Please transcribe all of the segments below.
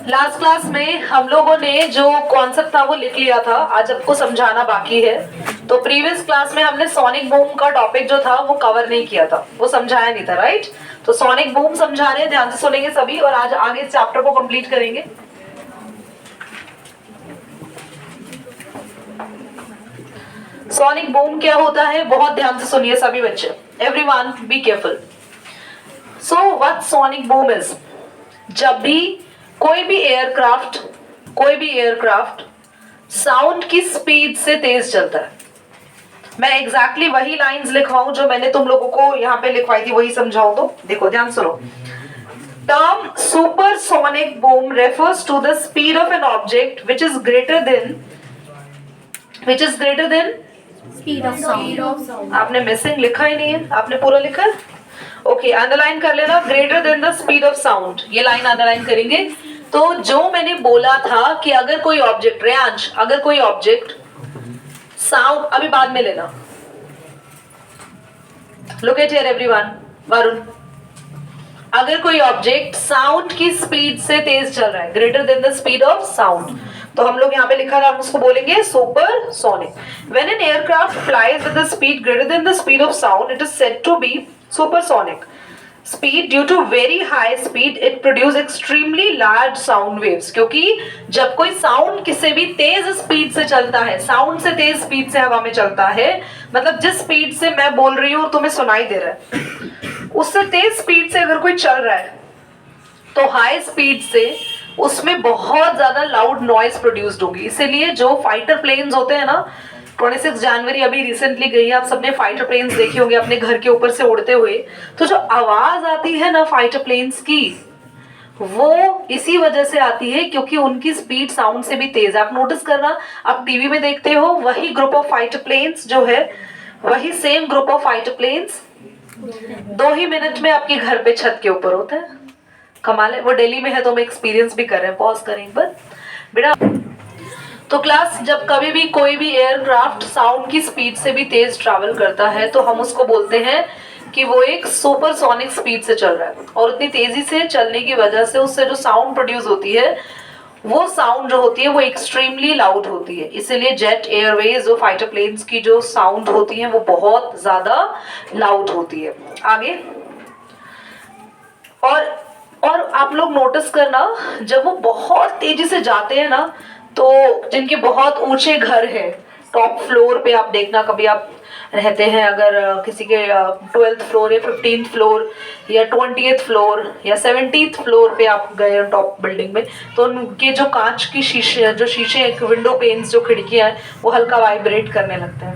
Last class में हम लोगों ने जो कॉन्सेप्ट था वो लिख लिया था, आज आपको समझाना बाकी है। तो प्रीवियस क्लास में हमने सोनिक बूम का टॉपिक जो था वो कवर नहीं किया था, वो समझाया नहीं था, राइट। तो सोनिक बूम समझा रहे हैं, ध्यान से सुनेंगे सभी और आज आगे इस चैप्टर को कंप्लीट करेंगे। सोनिक बूम क्या होता है, बहुत ध्यान से सुनिए सभी बच्चे, everyone be careful. So what sonic boom is, जब भी कोई भी एयरक्राफ्ट साउंड की स्पीड से तेज चलता है, मैं एग्जैक्टली वही लाइंस लिखवाऊं जो मैंने तुम लोगों को यहाँ पे लिखवाई थी, वही समझाऊं। तो देखो ध्यान सुनो, term supersonic boom refers to the speed of an object which is greater than speed of sound. आपने मिसिंग लिखा ही नहीं है, आपने पूरा लिखा है। ओके, अंडरलाइन कर लेना, greater than the speed of sound, ये लाइन अंडरलाइन करेंगे। तो जो मैंने बोला था कि अगर कोई ऑब्जेक्ट, रेयांश, अगर कोई ऑब्जेक्ट साउंड, अभी बाद में लेना, look at here everyone, Varun, अगर कोई ऑब्जेक्ट साउंड की स्पीड से तेज चल रहा है, greater than the speed of sound, तो हम लोग यहाँ पे लिखा था, हम उसको बोलेंगे supersonic. When an aircraft flies with the speed greater than the speed of sound, it is said to be supersonic speed. Due to very high speed it produce extremely large sound waves, क्योंकि जब कोई sound किसी भी तेज speed से चलता है, sound से तेज speed से हवा में चलता है, मतलब जिस स्पीड से मैं बोल रही हूँ तुम्हें सुनाई दे रहा है, उससे तेज स्पीड से अगर कोई चल रहा है तो हाई स्पीड से उसमें बहुत ज्यादा लाउड नॉइज प्रोड्यूस्ड होगी। इसीलिए जो फाइटर प्लेन्स होते हैं ना, 26 जनवरी अभी रिसेंटली गई है, आप सबने फाइटर प्लेन्स देखे होंगे अपने घर के ऊपर से उड़ते हुए, तो जो आवाज आती है ना फाइटर प्लेन्स की, वो इसी वजह से आती है क्योंकि उनकी स्पीड साउंड से भी तेज है। आप नोटिस करना, आप टीवी में देखते हो वही ग्रुप ऑफ फाइटर प्लेन्स जो है, वही same group of fighter planes 2 ही मिनट में आपके घर पे छत के ऊपर होता है। कमाल है, वो दिल्ली में है तो हम एक्सपीरियंस भी कर रहे हैं। पॉज करें एक बार बेटा। तो क्लास, जब कभी भी कोई भी एयरक्राफ्ट साउंड की स्पीड से भी तेज ट्रैवल करता है तो हम उसको बोलते हैं कि वो एक सुपरसोनिक स्पीड से चल रहा है, और उतनी तेजी से चलने की वजह से उससे जो साउंड प्रोड्यूस होती है, वो साउंड जो होती है वो एक्सट्रीमली लाउड होती है। इसीलिए जेट एयरवेज, जो फाइटर प्लेन्स की जो साउंड होती है वो बहुत ज्यादा लाउड होती है। आगे, और आप लोग नोटिस करना, जब वो बहुत तेजी से जाते हैं ना, तो जिनके बहुत ऊंचे घर है, टॉप फ्लोर पे आप देखना, कभी आप रहते हैं अगर किसी के 12th फ्लोर या 15th फ्लोर या 20th फ्लोर या 70th फ्लोर पे आप गए टॉप बिल्डिंग में, तो उनके जो कांच की शीशे, जो शीशे विंडो पेन्स, जो खिड़कियां हैं, वो हल्का वाइब्रेट करने लगते हैं,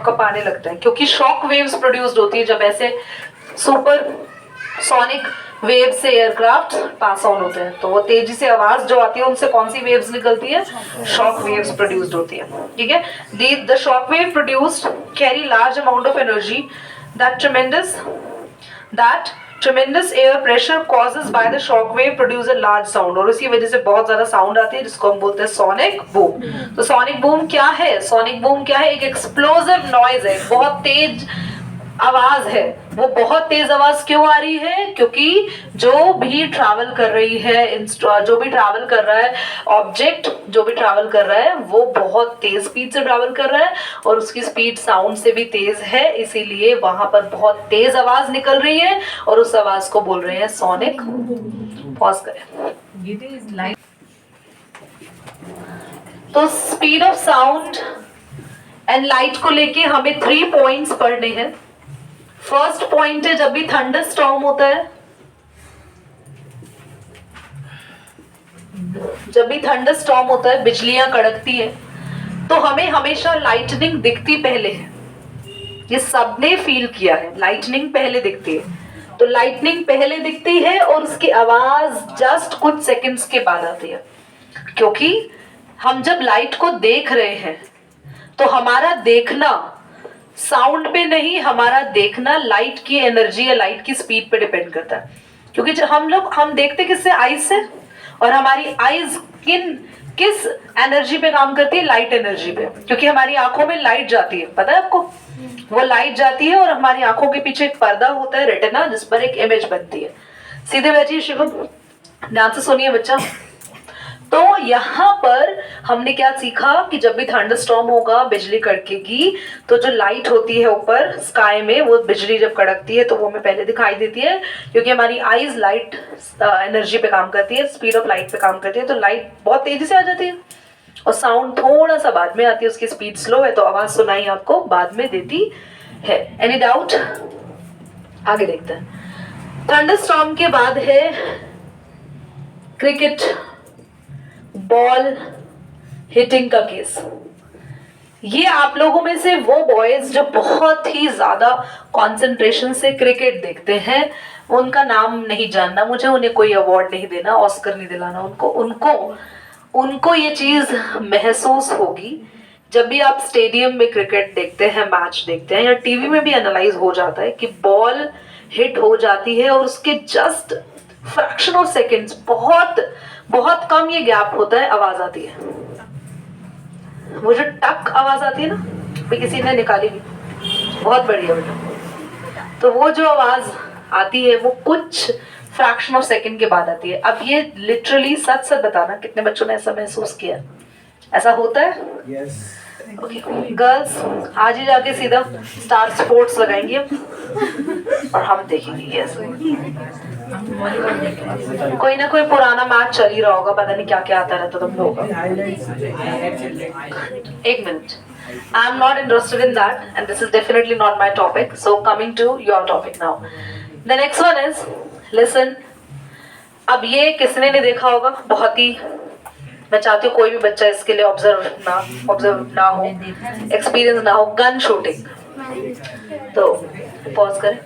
कप आने लगता है, क्योंकि शॉक वेव्स प्रोड्यूस्ड होती है जब ऐसे सुपर सोनिक वेव से एयरक्राफ्ट पास ऑन होते हैं। तो वो तेजी से आवाज जो आती है उनसे कौन सी वेव्स निकलती है, शॉक वेव्स प्रोड्यूस्ड होती है। ठीक है, the shock wave produced carry large amount of energy that ट्रेमेंडस air pressure causes by the shock wave produce a large sound, और इसी वजह से बहुत ज्यादा साउंड आती है, जिसको हम बोलते हैं सोनिक बूम। तो सोनिक बूम क्या है? सोनिक बूम क्या है? एक एक्सप्लोसिव नॉइज है, बहुत तेज आवाज है। वो बहुत तेज आवाज क्यों आ रही है? क्योंकि जो भी ट्रैवल कर रही है, जो भी ट्रैवल कर रहा है ऑब्जेक्ट, जो भी ट्रैवल कर रहा है वो बहुत तेज स्पीड से ट्रैवल कर रहा है, और उसकी स्पीड साउंड से भी तेज है, इसीलिए वहां पर बहुत तेज आवाज निकल रही है, और उस आवाज को बोल रहे हैं सोनिक। पॉज करें। तो speed of sound and light को लेके हमें 3 पॉइंट्स पढ़ने हैं। फर्स्ट पॉइंट है, जब भी थंडर स्टॉर्म होता है, जब भी थंडर स्टॉर्म होता है, बिजलियां कड़कती हैं, तो हमें हमेशा लाइटनिंग दिखती पहले है। ये सबने फील किया है, लाइटनिंग पहले दिखती है। तो लाइटनिंग पहले दिखती है और उसकी आवाज जस्ट कुछ सेकंड्स के बाद आती है, क्योंकि हम जब लाइट को देख रहे हैं तो हमारा देखना साउंड पे नहीं, हमारा देखना लाइट की एनर्जी या लाइट की स्पीड पे डिपेंड करता है। क्योंकि जब हम देखते किससे? आईज से, और हमारी आईज किस एनर्जी पे काम करती है? लाइट एनर्जी पे, क्योंकि हमारी आंखों में लाइट जाती है, पता है आपको? वो लाइट जाती है और हमारी आंखों के पीछे एक पर्दा होता है, रेटिना, जिस पर एक इमेज बनती है। सीधे बैठिए शिवम, ध्यान से सुनिए बच्चा। तो यहाँ पर हमने क्या सीखा कि जब भी थंडरस्टॉर्म होगा, बिजली कड़केगी, तो जो लाइट होती है ऊपर स्काई में, वो बिजली जब कड़कती है तो वो हमें पहले दिखाई देती है, क्योंकि हमारी आईज लाइट एनर्जी पे काम करती है, स्पीड ऑफ लाइट पे काम करती है, तो लाइट बहुत तेजी से आ जाती है और साउंड थोड़ा सा बाद में आती है, उसकी स्पीड स्लो है तो आवाज सुनाई आपको बाद में देती है। Any doubt? आगे देखते हैं। थंडरस्टॉर्म के बाद है क्रिकेट बॉल हिटिंग का केस। ये आप लोगों में से वो बॉयज जो बहुत ही ज्यादा कंसंट्रेशन से क्रिकेट देखते हैं, उनका नाम नहीं जानना मुझे, उन्हें कोई अवार्ड नहीं देना, ऑस्कर नहीं दिलाना उनको उनको उनको ये चीज महसूस होगी जब भी आप स्टेडियम में क्रिकेट देखते हैं, मैच देखते हैं, या टीवी में भी एनालाइज हो जाता है कि बॉल हिट हो जाती है और उसके जस्ट फ्रैक्शन ऑफ सेकेंड्स, बहुत बहुत कम ये गैप होता है, आवाज आती है। वो जो टक आवाज आती है ना, भी किसी ने निकाली भी, बहुत बढ़िया बेटा। तो वो जो आवाज आती है वो कुछ फ्रैक्शन ऑफ सेकंड के बाद आती है। अब ये लिटरली सच सच बताना, कितने बच्चों ने ऐसा महसूस किया? ऐसा होता है? यस। ओके गर्ल्स, आज ही जाके सीधा स्टार स्पोर्ट्स लगाएंगे हम और हम देखेंगे। यस, कोई ना कोई पुराना मैच चल ही रहा होगा, पता नहीं क्या क्या आता रहता तुम लोगों का। एक minute, I am not interested in that and this is definitely not my topic, so coming to your topic now. The next one is listen. अब ये किसने नहीं देखा होगा, बहुत ही, मैं चाहती हूँ कोई भी बच्चा इसके लिए ऑब्जर्व ना हो, एक्सपीरियंस ना हो, गन शूटिंग। तो पॉज करें।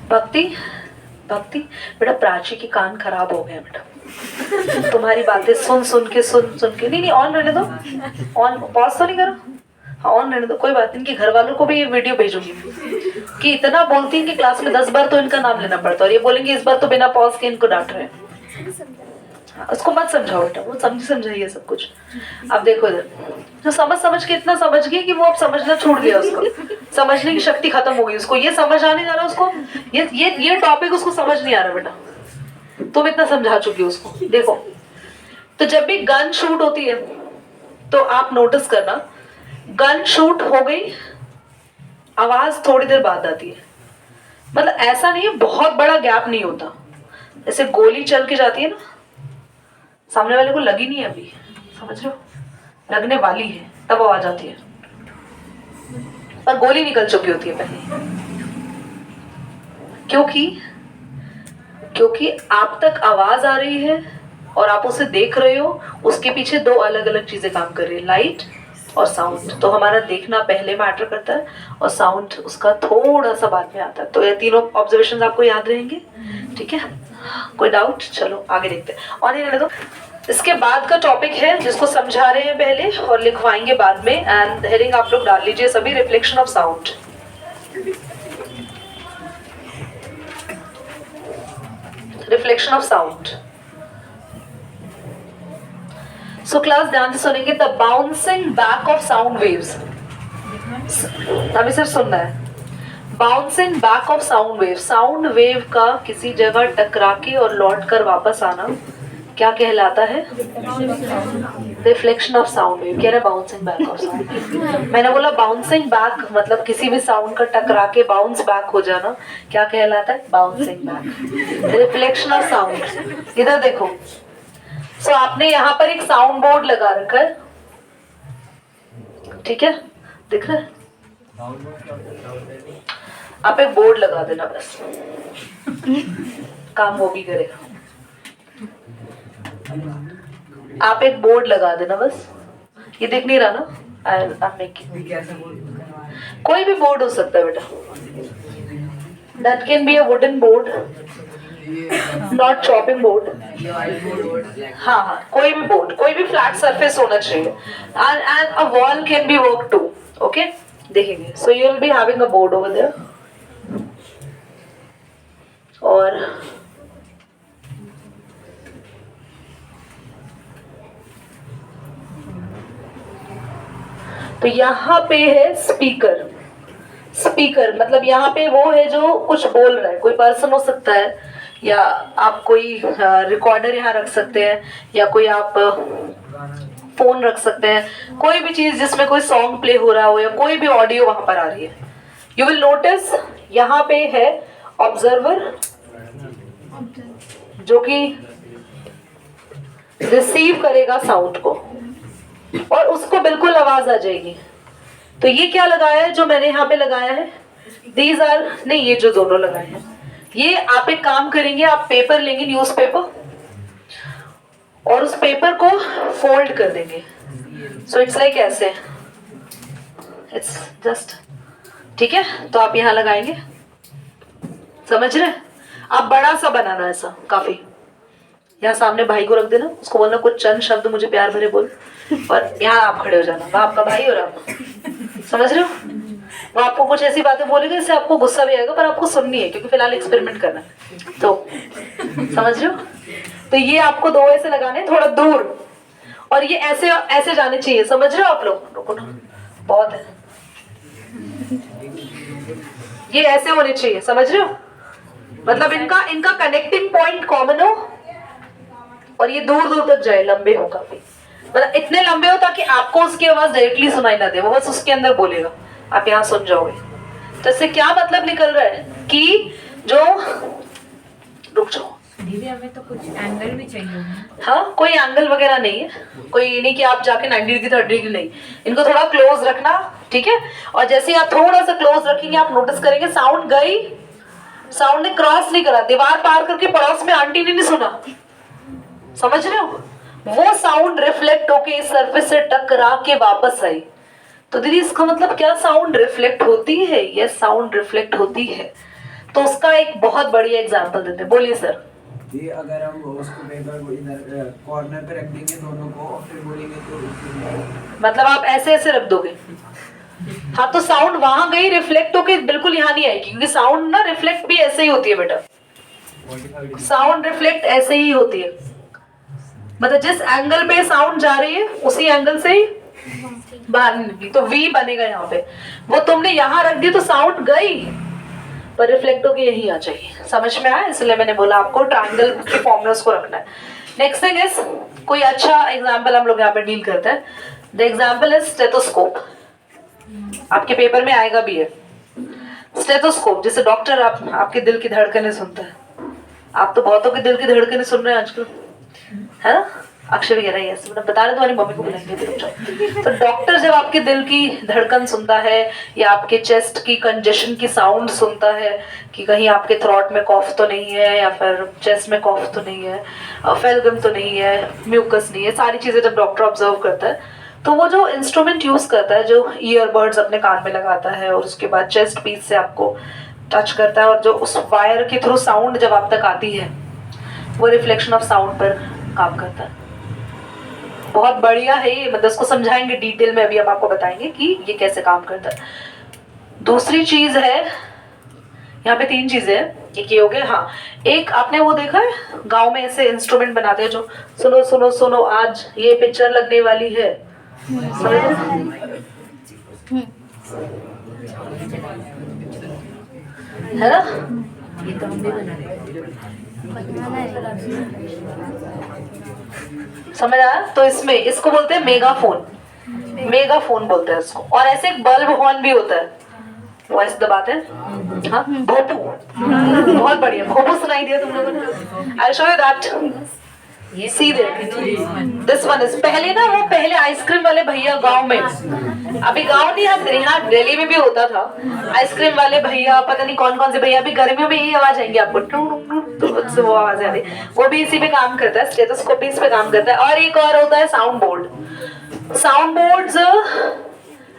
भक्ति भक्ति बेटा, प्राची के कान खराब हो गए बेटा, तुम्हारी बातें सुन सुन के नहीं ऑन रहने दो, ऑन पॉज तो नहीं करो, हाँ ऑन रहने दो, कोई बात नहीं। इनके घर वालों को भी ये वीडियो भेजूंगी कि इतना बोलती है कि क्लास में 10 बार तो इनका नाम लेना पड़ता है और ये बोलेंगे इस बार तो बिना पॉज के इनको डांट रहे हैं। उसको मत समझाओ बेटा, वो समझाइए सब कुछ। अब देखो इधर, जो समझ के इतना समझ गई कि वो अब समझना छूट गया, उसको समझने की शक्ति खत्म हो गई, उसको ये समझ आ नहीं जा रहा, उसको ये टॉपिक उसको समझ नहीं आ रहा बेटा, तुम इतना समझा चुकी हो उसको। देखो, तो जब भी गन शूट होती है तो आप नोटिस करना, गन शूट हो गई, आवाज थोड़ी देर बाद आती है, मतलब ऐसा नहीं है, बहुत बड़ा गैप नहीं होता। जैसे गोली चल के जाती है ना, सामने वाले को लगी नहीं है अभी, समझ रहे हो, लगने वाली है तब आवाज आती है, पर गोली निकल चुकी होती है पहले। क्योंकि आप तक आवाज आ रही है और आप उसे देख रहे हो, उसके पीछे दो अलग अलग चीजें काम कर रही है, लाइट और साउंड। तो हमारा देखना पहले मैटर करता है और साउंड उसका थोड़ा सा बाद में आता है। तो ये तीनों ऑब्जर्वेशन आपको याद रहेंगे, ठीक है? कोई डाउट? चलो आगे देखते हैं। और ये दो, इसके बाद का टॉपिक है जिसको समझा रहे हैं पहले और लिखवाएंगे बाद में, एंड हेडिंग आप लोग डाल लीजिए सभी, reflection of sound. Reflection of sound. So class ध्यान से सुनेंगे, the bouncing back of sound waves. अभी सिर्फ सुनना है, bouncing back of sound wave. Sound wave का किसी जगह टकरा के और लौट कर वापस आना क्या कहलाता है? Reflection of sound wave. कह रहे बाउंसिंग बैक ऑफ साउंड, मैंने बोला बाउंसिंग बैक मतलब किसी भी साउंड का टकरा के बाउंस बैक हो जाना क्या कहलाता है? Bouncing back, reflection of sound. इधर देखो, सो आपने यहाँ पर एक साउंड बोर्ड लगा रखा है, ठीक है, दिख रहा है? आप एक बोर्ड लगा देना बस, काम वो भी करेगा। आप एक बोर्ड लगा देना बस, ये दिख नहीं रहा ना? कोई भी बोर्ड हो सकता है बेटा, that can be a wooden board, not chopping board. हाँ, कोई भी बोर्ड, कोई भी फ्लैट सरफेस होना चाहिए, and a wall can be work too. Okay, देखेंगे। So you will be having a board over there, और तो यहाँ पे है स्पीकर। स्पीकर, मतलब यहाँ पे वो है जो कुछ बोल रहा है, कोई पर्सन हो सकता है, या आप कोई रिकॉर्डर यहाँ रख सकते हैं, या कोई आप फोन रख सकते हैं, कोई भी चीज जिसमें कोई सॉन्ग प्ले हो रहा हो या कोई भी ऑडियो वहां पर आ रही है। यू विल नोटिस यहाँ पे है ऑब्जर्वर जो कि रिसीव करेगा साउंड को और उसको बिल्कुल आवाज आ जाएगी। तो ये क्या लगाया है जो मैंने यहाँ पे लगाया है, दीज आर, नहीं ये जो दोनों लगाए हैं, ये आप एक काम करेंगे, आप पेपर लेंगे, न्यूज़पेपर, और उस पेपर को फोल्ड कर देंगे। सो इट्स लाइक ऐसे, इट्स जस्ट, ठीक है। तो आप यहाँ लगाएंगे, समझ रहे हैं? आप बड़ा सा बनाना ऐसा काफी, यहाँ सामने भाई को रख देना, उसको बोलना कुछ चंद शब्द मुझे प्यार भरे बोल, और यहाँ आप खड़े हो जाना, वह आपका भाई और आप, समझ रहे हो? वो आपको कुछ ऐसी बातें बोलेगा जिससे आपको गुस्सा भी आएगा, पर आपको सुननी है क्योंकि फिलहाल एक्सपेरिमेंट करना है। तो समझ रहे हो? तो ये आपको दो ऐसे लगाने, थोड़ा दूर, और ये ऐसे ऐसे जाने चाहिए, समझ रहे हो आप लोग? रुको ना, बहुत है, ये ऐसे होने चाहिए, समझ रहे हो? मतलब इनका कनेक्टिंग पॉइंट कॉमन हो और ये दूर दूर तक जाए, लंबे हो काफी, मतलब इतने लंबे हो ताकि आपको उसकी आवाज डायरेक्टली सुनाई ना दे, वो बस उसके अंदर बोलेगा, आप यहाँ सुन जाओगे। तो इससे क्या मतलब निकल रहा है कि जो, रुक जाओ दीदी, हमें तो कुछ एंगल भी चाहिए होगा। हाँ, कोई एंगल वगैरह नहीं है, कोई ये नहीं कि आप जाके 90 डिग्री 30 डिग्री, नहीं, इनको थोड़ा क्लोज रखना, ठीक है। और जैसे आप थोड़ा सा क्लोज रखेंगे, आप नोटिस करेंगे साउंड गई, साउंड ने क्रॉस नहीं करा, दीवार पार करके पड़ोस में आंटी ने नहीं सुना, समझ रहे हो? वो साउंड रिफ्लेक्ट होके इस सरफेस से टकरा के वापस आई। तो दीदी इसका मतलब क्या, साउंड रिफ्लेक्ट होती है? यस, साउंड रिफ्लेक्ट होती है। तो उसका एक बहुत बढ़िया एग्जांपल देते हैं, बोलिए सर। ये अगर हम उसको पेपर को इधर कॉर्नर पे रख देंगे दोनों को और फिर बोलेंगे तो मतलब आप ऐसे ऐसे रख दोगे, हाँ, तो साउंड वहां गई, रिफ्लेक्ट होके बिल्कुल यहाँ नहीं आएगी, क्योंकि साउंड ना रिफ्लेक्ट भी ऐसे ही होती है बेटा, साउंड रिफ्लेक्ट ऐसे ही होती है, मतलब जिस एंगल पे साउंड जा रही है उसी एंगल से ही बाहर निकली, तो वी बनेगा यहाँ पे। वो तुमने यहाँ रख दी तो साउंड गई, पर रिफ्लेक्ट होके यही आ जाएगी, समझ में आया? इसलिए मैंने बोला आपको ट्रायंगल के फॉर्म में उसको रखना है। नेक्स्ट थिंग इज, कोई अच्छा एग्जाम्पल हम लोग यहाँ पे डील करते हैं। द एग्जाम्पल इज स्टेथोस्कोप, आपके पेपर में आएगा भी है। स्टेथोस्कोप, जैसे डॉक्टर आपके दिल की धड़कनें सुनता है, आप तो बहुतों के दिल की धड़कनें सुन रहे हैं आजकल, है ना? अक्षर कह रही है, बता रहे तुम्हारी मम्मी को बुलाएंगे। तो डॉक्टर जब आपके दिल की धड़कन सुनता है या आपके चेस्ट की कंजेशन की साउंड सुनता है कि कहीं आपके थ्रोट में कॉफ तो नहीं है, या फिर चेस्ट में कॉफ तो नहीं है, फेलगम तो नहीं है, म्यूकस नहीं है, सारी चीजें जब डॉक्टर ऑब्जर्व करता है, तो वो जो इंस्ट्रूमेंट यूज करता है, जो ईयरबड्स अपने कान में लगाता है और उसके बाद चेस्ट पीस से आपको टच करता है, और जो उस वायर के थ्रू साउंड जब आप तक आती है, वो रिफ्लेक्शन ऑफ साउंड पर काम करता है। बहुत बढ़िया है ये, मतलब इसको समझाएंगे डिटेल में, अभी हम आपको बताएंगे कि ये कैसे काम करता है। दूसरी चीज है, यहाँ पे तीन चीजें हैं, एक ये हो गया, हाँ, एक आपने वो देखा है गांव में ऐसे इंस्ट्रूमेंट बनाते हैं जो सुनो सुनो सुनो आज ये पिक्चर लगने वाली है, है ना? ये तो हम भी बना रहे हैं। समझ आया? तो इसमें इसको बोलते हैं मेगाफोन, मेगाफोन बोलते हैं इसको। और ऐसे एक बल्ब हॉर्न भी होता है, वॉइस दबाते हैं, हाँ, भोपू, बहुत बढ़िया, भोपू सुनाई दिया तुम लोगों ने? I show you that, see this one is, पहले ना वो पहले आइसक्रीम वाले भैया गांव में, अभी गांव नहीं, यहाँ दिल्ली में भी होता था, आइसक्रीम वाले भैया, पता नहीं कौन कौन से भैया, अभी गर्मियों में यही आवाज आएंगी आपको, तो वो आवाज आ रही, वो भी इसी पे काम करता है, स्टेथोस्कोप भी इस पे काम करता है। और एक और होता है साउंड बोर्ड। साउंड बोर्ड्स,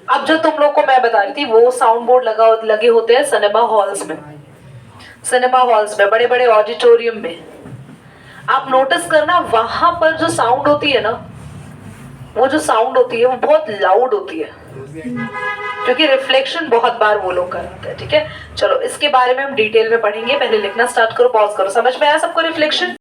अब जो तुम लोग को मैं बता रही थी, वो साउंड बोर्ड लगे होते हैं सिनेमा हॉल्स में, सिनेमा हॉल्स में, बड़े बड़े ऑडिटोरियम में। आप नोटिस करना, वहां पर जो साउंड होती है ना, वो जो साउंड होती है वो बहुत लाउड होती है, क्योंकि रिफ्लेक्शन बहुत बार वो लोग कराते हैं, ठीक है। चलो इसके बारे में हम डिटेल में पढ़ेंगे, पहले लिखना स्टार्ट करो, पॉज करो। समझ में आया सबको रिफ्लेक्शन?